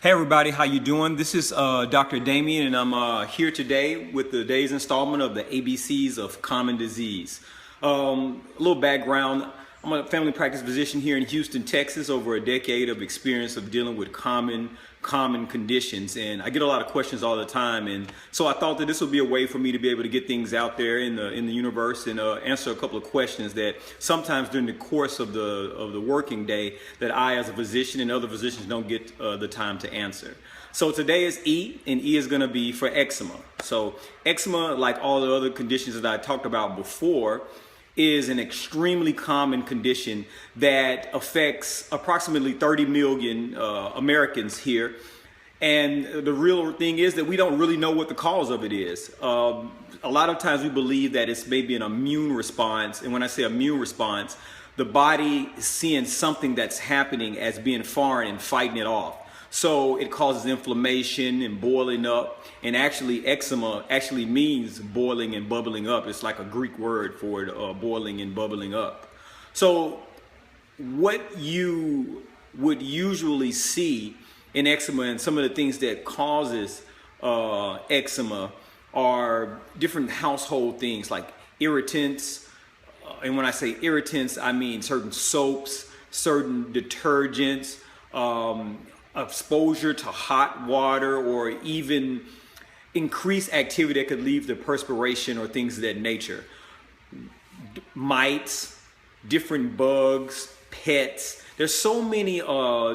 Hey everybody, how you doing? This is Dr. Damien, and I'm here today with the day's installment of the ABCs of Common Disease. A little background: I'm a family practice physician here in Houston, Texas. Over a decade of experience of dealing with common conditions, and I get a lot of questions all the time. And so I thought that this would be a way for me to be able to get things out there in the universe and answer a couple of questions that sometimes during the course of the working day that I, as a physician, and other physicians don't get the time to answer. So today is E, and E is going to be for eczema. So eczema, like all the other conditions that I talked about before, is an extremely common condition that affects approximately 30 million Americans here. And the real thing is that we don't really know what the cause of it is. A lot of times we believe that it's maybe an immune response. And when I say immune response, the body is seeing something that's happening as being foreign and fighting it off. So it causes inflammation and boiling up, and actually eczema actually means boiling and bubbling up. It's like a Greek word for it, boiling and bubbling up. So what you would usually see in eczema, and some of the things that causes eczema, are different household things like irritants. And when I say irritants, I mean certain soaps, certain detergents, exposure to hot water, or even increased activity that could lead to perspiration or things of that nature. Mites, different bugs, pets. There's so many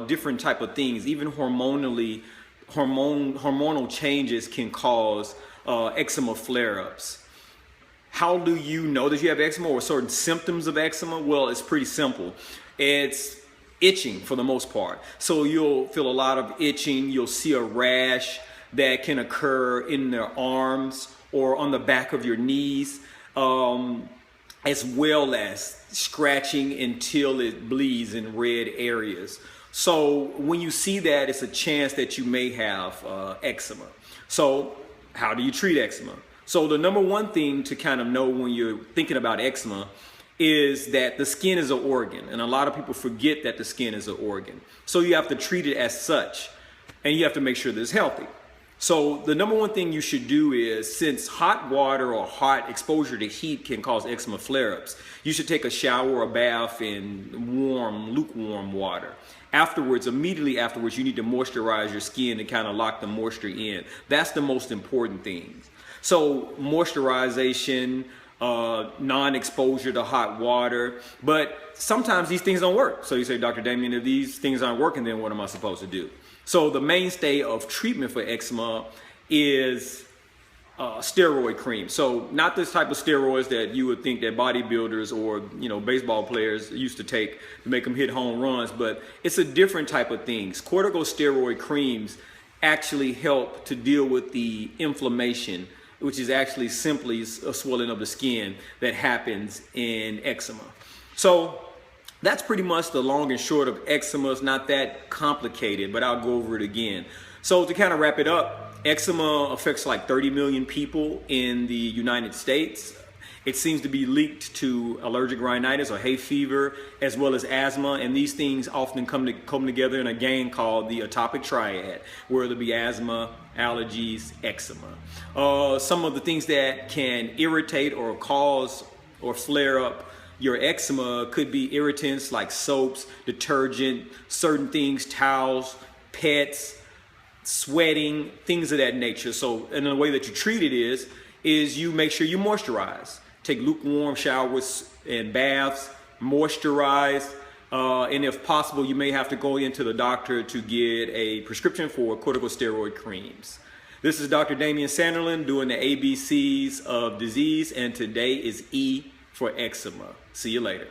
different type of things. Even hormonal changes can cause eczema flare-ups. How do you know that you have eczema, or certain symptoms of eczema? Well, it's pretty simple. It's itching for the most part. So you'll feel a lot of itching. You'll see a rash that can occur in their arms or on the back of your knees, as well as scratching until it bleeds in red areas. So when you see that, it's a chance that you may have eczema. So how do you treat eczema? So the number one thing to kind of know when you're thinking about eczema is that the skin is an organ, and a lot of people forget that the skin is an organ. So you have to treat it as such, and you have to make sure that it's healthy. So the number one thing you should do is, since hot water or hot exposure to heat can cause eczema flare-ups, you should take a shower or a bath in warm, lukewarm water. Afterwards, immediately afterwards, you need to moisturize your skin to kind of lock the moisture in. That's the most important thing. So moisturization, non-exposure to hot water. But sometimes these things don't work. So you say, Dr. Damien, if these things aren't working, then what am I supposed to do? So the mainstay of treatment for eczema is steroid cream. So not this type of steroids that you would think that bodybuilders or baseball players used to take to make them hit home runs, but it's a different type of things. Corticosteroid creams actually help to deal with the inflammation, which is actually simply a swelling of the skin that happens in eczema. So that's pretty much the long and short of eczema. It's not that complicated, but I'll go over it again. So to kind of wrap it up, eczema affects like 30 million people in the United States. It seems to be linked to allergic rhinitis or hay fever, as well as asthma, and these things often come together in a gang called the atopic triad, where there'll be asthma, allergies, eczema. Some of the things that can irritate or cause or flare up your eczema could be irritants like soaps, detergent, certain things, towels, pets, sweating, things of that nature. So, and the way that you treat it is you make sure you moisturize. Take lukewarm showers and baths, moisturize, and if possible, you may have to go into the doctor to get a prescription for corticosteroid creams. This is Dr. Damien Sanderlin doing the ABCs of disease, and today is E for eczema. See you later.